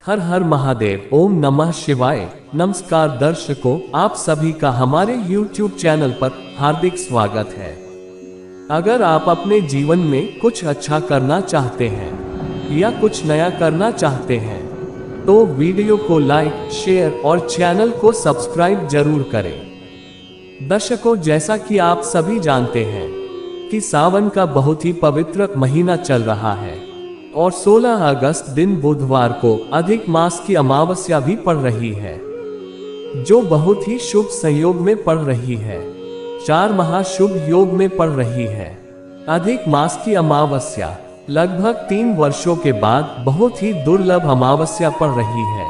हर हर महादेव। ओम नमः शिवाय। नमस्कार दर्शकों, आप सभी का हमारे YouTube चैनल पर हार्दिक स्वागत है। अगर आप अपने जीवन में कुछ अच्छा करना चाहते हैं या कुछ नया करना चाहते हैं तो वीडियो को लाइक, शेयर और चैनल को सब्सक्राइब जरूर करें। दर्शकों, जैसा कि आप सभी जानते हैं कि सावन का बहुत ही पवित्र महीना चल रहा है और 16 अगस्त दिन बुधवार को अधिक मास की अमावस्या भी पड़ रही है, जो बहुत ही शुभ संयोग में पड़ रही है। 4 महाशुभ योग में पड़ रही है। अधिक मास की अमावस्या लगभग 3 वर्षों के बाद बहुत ही दुर्लभ अमावस्या पड़ रही है।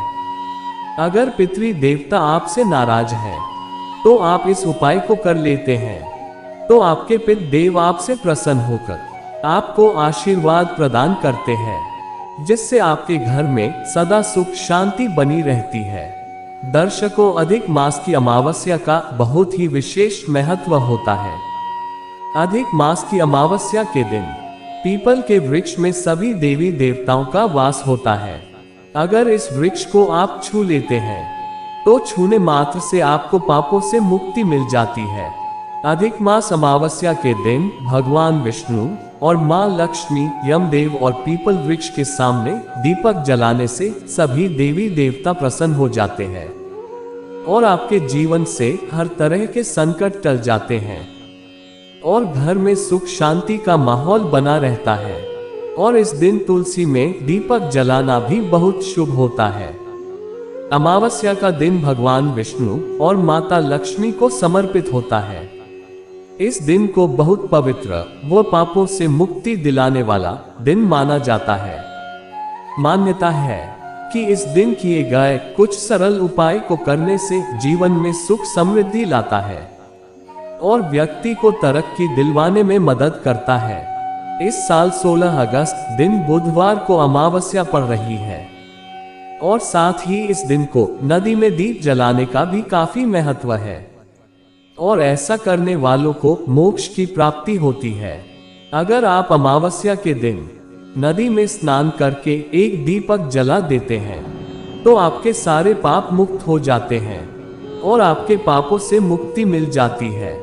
अगर पितृ देवता आपसे नाराज हैं, तो आप इस उपाय को कर लेते हैं तो आपके पितृ देव आपसे प्रसन्न होकर आपको आशीर्वाद प्रदान करते हैं, जिससे आपके घर में सदा सुख शांति बनी रहती है। दर्शकों, अधिक मास की अमावस्या का बहुत ही विशेष महत्व होता है। अधिक मास की अमावस्या के दिन पीपल के वृक्ष में सभी देवी देवताओं का वास होता है। अगर इस वृक्ष को आप छू लेते हैं तो छूने मात्र से आपको पापों से मुक्ति मिल जाती है। अधिक मास अमावस्या के दिन भगवान विष्णु और मां लक्ष्मी यमदेव और पीपल वृक्ष के सामने दीपक जलाने से सभी देवी देवता प्रसन्न हो जाते हैं और आपके जीवन से हर तरह के संकट टल जाते हैं और घर में सुख शांति का माहौल बना रहता है। और इस दिन तुलसी में दीपक जलाना भी बहुत शुभ होता है। अमावस्या का दिन भगवान विष्णु और माता लक्ष्मी को समर्पित होता है। इस दिन को बहुत पवित्र व पापों से मुक्ति दिलाने वाला दिन माना जाता है। मान्यता है कि इस दिन किए गए कुछ सरल उपाय को करने से जीवन में सुख समृद्धि लाता है और व्यक्ति को तरक्की दिलवाने में मदद करता है। इस साल 16 अगस्त दिन बुधवार को अमावस्या पड़ रही है और साथ ही इस दिन को नदी में दीप जलाने का भी काफी महत्व है और ऐसा करने वालों को मोक्ष की प्राप्ति होती है। अगर आप अमावस्या के दिन नदी में स्नान करके एक दीपक जला देते हैं तो आपके सारे पाप मुक्त हो जाते हैं और आपके पापों से मुक्ति मिल जाती है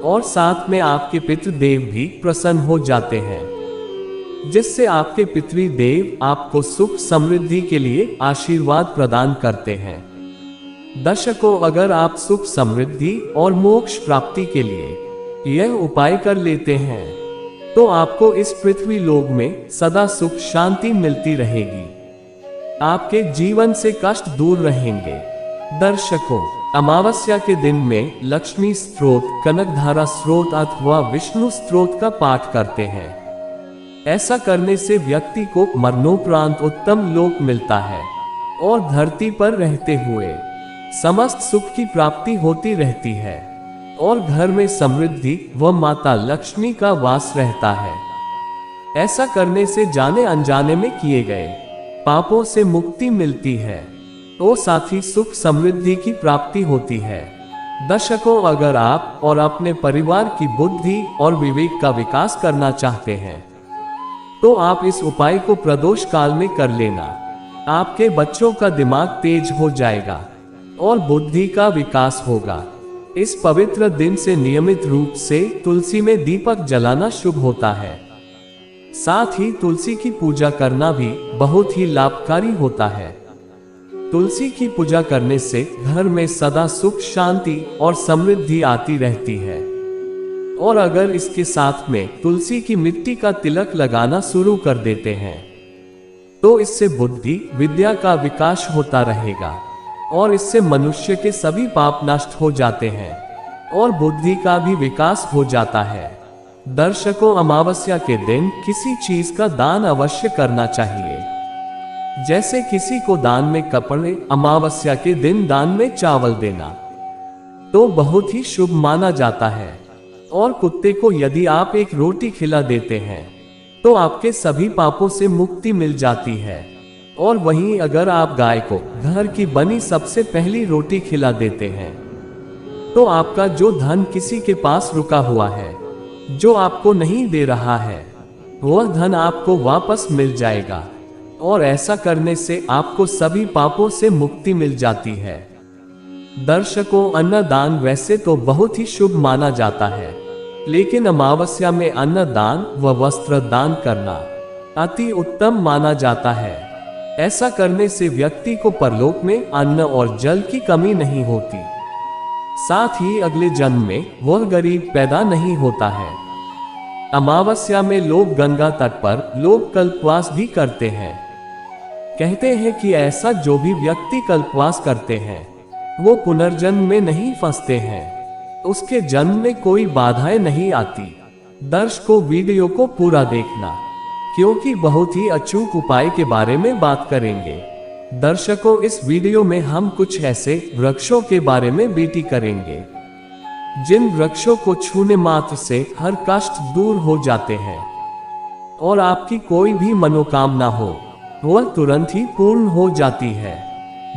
और साथ में आपके पितृदेव भी प्रसन्न हो जाते हैं, जिससे आपके पितृदेव आपको सुख समृद्धि के लिए आशीर्वाद प्रदान करते हैं। दर्शकों, अगर आप सुख समृद्धि और मोक्ष प्राप्ति के लिए यह उपाय कर लेते हैं तो आपको इस पृथ्वी लोक में सदा सुख शांति मिलती रहेगी। आपके जीवन से कष्ट दूर रहेंगे। दर्शकों, अमावस्या के दिन में लक्ष्मी स्तोत्र, कनकधारा स्तोत्र अथवा विष्णु स्तोत्र का पाठ करते हैं। ऐसा करने से व्यक्ति को मरणोपरांत उत्तम लोक मिलता है और धरती पर रहते हुए समस्त सुख की प्राप्ति होती रहती है और घर में समृद्धि व माता लक्ष्मी का वास रहता है। ऐसा करने से जाने अनजाने में किए गए पापों से मुक्ति मिलती है और साथ ही सुख समृद्धि की प्राप्ति होती है। दर्शकों, अगर आप और अपने परिवार की बुद्धि और विवेक का विकास करना चाहते हैं तो आप इस उपाय को प्रदोष काल में कर लेना। आपके बच्चों का दिमाग तेज हो जाएगा और बुद्धि का विकास होगा। इस पवित्र दिन से नियमित रूप से तुलसी में दीपक जलाना शुभ होता है। साथ ही तुलसी की पूजा करना भी बहुत ही लाभकारी होता है। तुलसी की पूजा करने से घर में सदा सुख शांति और समृद्धि आती रहती है और अगर इसके साथ में तुलसी की मिट्टी का तिलक लगाना शुरू कर देते हैं तो इससे बुद्धि विद्या का विकास होता रहेगा और इससे मनुष्य के सभी पाप नष्ट हो जाते हैं और बुद्धि का भी विकास हो जाता है। दर्शकों, अमावस्या के दिन किसी चीज का दान अवश्य करना चाहिए, जैसे किसी को दान में कपड़े, अमावस्या के दिन दान में चावल देना तो बहुत ही शुभ माना जाता है। और कुत्ते को यदि आप एक रोटी खिला देते हैं तो आपके सभी पापों से मुक्ति मिल जाती है। और वहीं अगर आप गाय को घर की बनी सबसे पहली रोटी खिला देते हैं तो आपका जो धन किसी के पास रुका हुआ है, जो आपको नहीं दे रहा है, वह धन आपको वापस मिल जाएगा। और ऐसा करने से आपको सभी पापों से मुक्ति मिल जाती है। दर्शकों, अन्नदान वैसे तो बहुत ही शुभ माना जाता है, लेकिन अमावस्या में अन्नदान व वस्त्र दान करना अति उत्तम माना जाता है। ऐसा करने से व्यक्ति को परलोक में अन्न और जल की कमी नहीं होती, साथ ही अगले जन्म में वह गरीब पैदा नहीं होता है। अमावस्या में लोग गंगा तट पर लोग कल्पवास भी करते हैं। कहते हैं कि ऐसा जो भी व्यक्ति कल्पवास करते हैं वो पुनर्जन्म में नहीं फंसते हैं, उसके जन्म में कोई बाधाएं नहीं आती। दर्शकों, वीडियो को पूरा देखना, क्योंकि बहुत ही अचूक उपाय के बारे में बात करेंगे। दर्शकों, इस वीडियो में हम कुछ ऐसे वृक्षों के बारे में बात करेंगे जिन वृक्षों को छूने मात्र से हर कष्ट दूर हो जाते हैं और आपकी कोई भी मनोकामना हो वह तुरंत ही पूर्ण हो जाती है।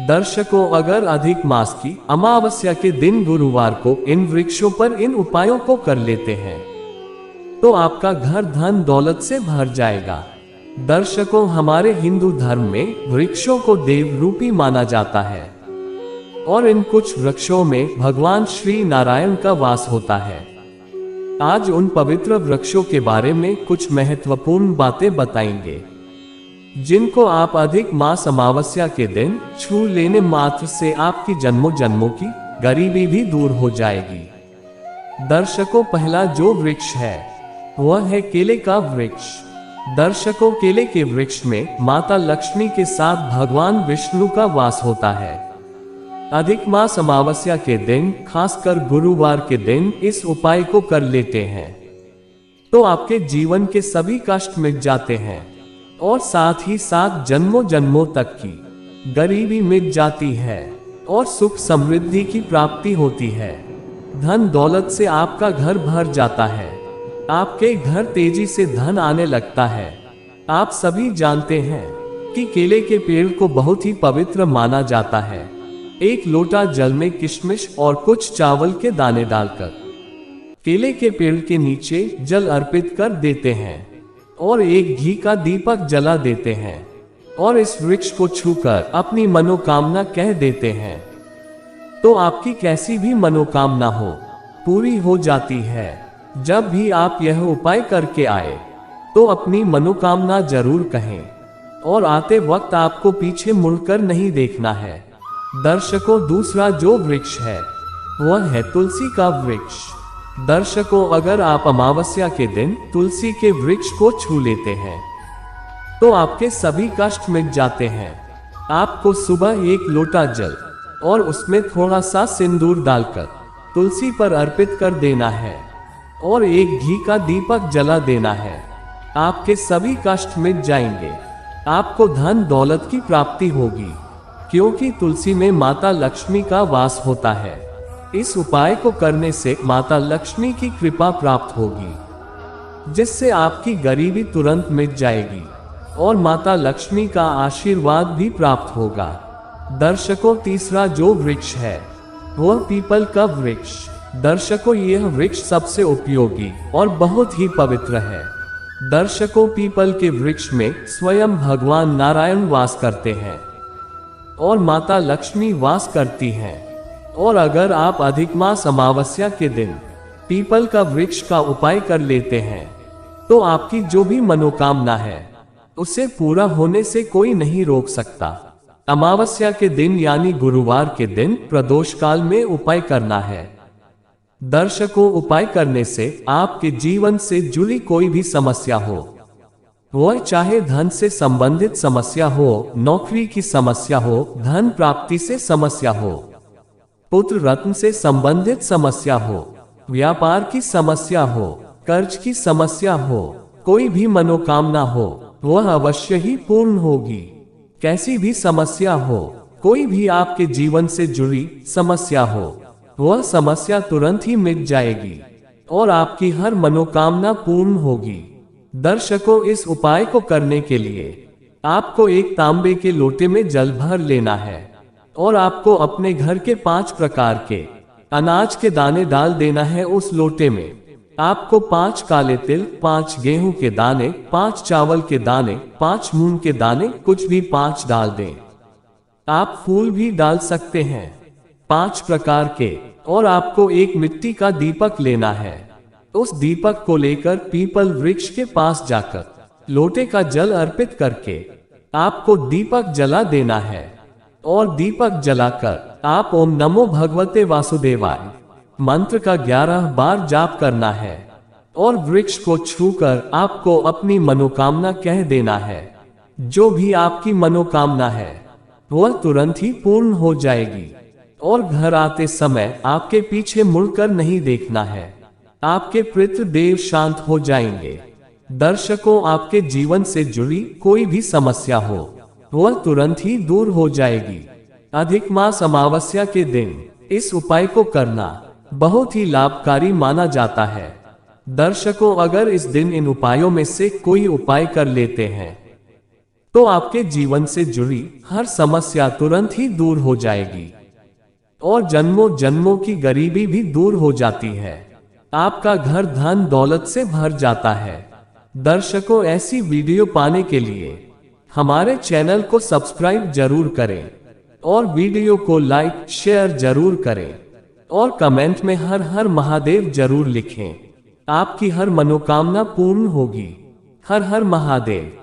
दर्शकों, अगर अधिक मास की अमावस्या के दिन गुरुवार को इन वृक्षों पर इन उपायों को कर लेते हैं तो आपका घर धन दौलत से भर जाएगा। दर्शकों, हमारे हिंदू धर्म में वृक्षों को देव रूपी माना जाता है और इन कुछ वृक्षों में भगवान श्री नारायण का वास होता है। आज उन पवित्र वृक्षों के बारे में कुछ महत्वपूर्ण बातें बताएंगे जिनको आप अधिक मास अमावस्या के दिन छू लेने मात्र से आपकी जन्मों जन्मों की गरीबी भी दूर हो जाएगी। दर्शकों, पहला जो वृक्ष है वह है केले का वृक्ष। दर्शकों, केले के वृक्ष में माता लक्ष्मी के साथ भगवान विष्णु का वास होता है। अधिक मास अमावस्या के दिन, खासकर गुरुवार के दिन इस उपाय को कर लेते हैं तो आपके जीवन के सभी कष्ट मिट जाते हैं और साथ ही साथ जन्मों जन्मों तक की गरीबी मिट जाती है और सुख समृद्धि की प्राप्ति होती है। धन दौलत से आपका घर भर जाता है, आपके घर तेजी से धन आने लगता है। आप सभी जानते हैं कि केले के पेड़ को बहुत ही पवित्र माना जाता है। एक लोटा जल में किशमिश और कुछ चावल के दाने डालकर केले के पेड़ के नीचे जल अर्पित कर देते हैं और एक घी का दीपक जला देते हैं और इस वृक्ष को छूकर अपनी मनोकामना कह देते हैं तो आपकी कैसी भी मनोकामना हो पूरी हो जाती है। जब भी आप यह उपाय करके आए तो अपनी मनोकामना जरूर कहें और आते वक्त आपको पीछे मुड़कर नहीं देखना है। दर्शकों, दूसरा जो वृक्ष है वह है तुलसी का वृक्ष। दर्शकों, अगर आप अमावस्या के दिन तुलसी के वृक्ष को छू लेते हैं तो आपके सभी कष्ट मिट जाते हैं। आपको सुबह एक लोटा जल और उसमें थोड़ा सा सिंदूर डालकर तुलसी पर अर्पित कर देना है और एक घी का दीपक जला देना है। आपके सभी कष्ट मिट जाएंगे, आपको धन दौलत की प्राप्ति होगी, क्योंकि तुलसी में माता लक्ष्मी का वास होता है। इस उपाय को करने से माता लक्ष्मी की कृपा प्राप्त होगी, जिससे आपकी गरीबी तुरंत मिट जाएगी और माता लक्ष्मी का आशीर्वाद भी प्राप्त होगा। दर्शकों, तीसरा जो वृक्ष है वह पीपल का वृक्ष। दर्शकों, यह वृक्ष सबसे उपयोगी और बहुत ही पवित्र है। दर्शकों, पीपल के वृक्ष में स्वयं भगवान नारायण वास करते हैं और माता लक्ष्मी वास करती हैं। और अगर आप अधिक मास अमावस्या के दिन पीपल का वृक्ष का उपाय कर लेते हैं तो आपकी जो भी मनोकामना है उसे पूरा होने से कोई नहीं रोक सकता। अमावस्या के दिन यानी गुरुवार के दिन प्रदोष काल में उपाय करना है। दर्शकों, उपाय करने से आपके जीवन से जुड़ी कोई भी समस्या हो, वह चाहे धन से संबंधित समस्या हो, नौकरी की समस्या हो, धन प्राप्ति से समस्या हो, पुत्र रत्न से संबंधित समस्या हो, व्यापार की समस्या हो, कर्ज की समस्या हो, कोई भी मनोकामना हो, वह अवश्य ही पूर्ण होगी। कैसी भी समस्या हो, कोई भी आपके जीवन से जुड़ी समस्या हो, वह समस्या तुरंत ही मिट जाएगी और आपकी हर मनोकामना पूर्ण होगी। दर्शकों, इस उपाय को करने के लिए आपको एक तांबे के लोटे में जल भर लेना है और आपको अपने घर के 5 प्रकार के अनाज के दाने डाल देना है उस लोटे में आपको 5 काले तिल, 5 गेहूं के दाने, 5 चावल के दाने, 5 मूंग के दाने, कुछ भी 5 डाल दें। आप फूल भी डाल सकते हैं 5 प्रकार के। और आपको एक मिट्टी का दीपक लेना है। उस दीपक को लेकर पीपल वृक्ष के पास जाकर लोटे का जल अर्पित करके आपको दीपक जला देना है। और दीपक जलाकर आप ओम नमो भगवते वासुदेवाय मंत्र का 11 बार जाप करना है। और वृक्ष को छूकर आपको अपनी मनोकामना कह देना है। जो भी आपकी मनोकामना है वह तुरंत ही पूर्ण हो जाएगी। और घर आते समय आपके पीछे मुड़कर नहीं देखना है। आपके पितृ देव शांत हो जाएंगे। दर्शकों, आपके जीवन से जुड़ी कोई भी समस्या हो वह तुरंत ही दूर हो जाएगी। अधिक मास अमावस्या के दिन इस उपाय को करना बहुत ही लाभकारी माना जाता है। दर्शकों, अगर इस दिन इन उपायों में से कोई उपाय कर लेते हैं तो आपके जीवन से जुड़ी हर समस्या तुरंत ही दूर हो जाएगी। और जन्मों जन्मों की गरीबी भी दूर हो जाती है। आपका घर धन दौलत से भर जाता है। दर्शकों, ऐसी वीडियो पाने के लिए हमारे चैनल को सब्सक्राइब जरूर करें और वीडियो को लाइक शेयर जरूर करें और कमेंट में हर हर महादेव जरूर लिखें। आपकी हर मनोकामना पूर्ण होगी। हर हर महादेव।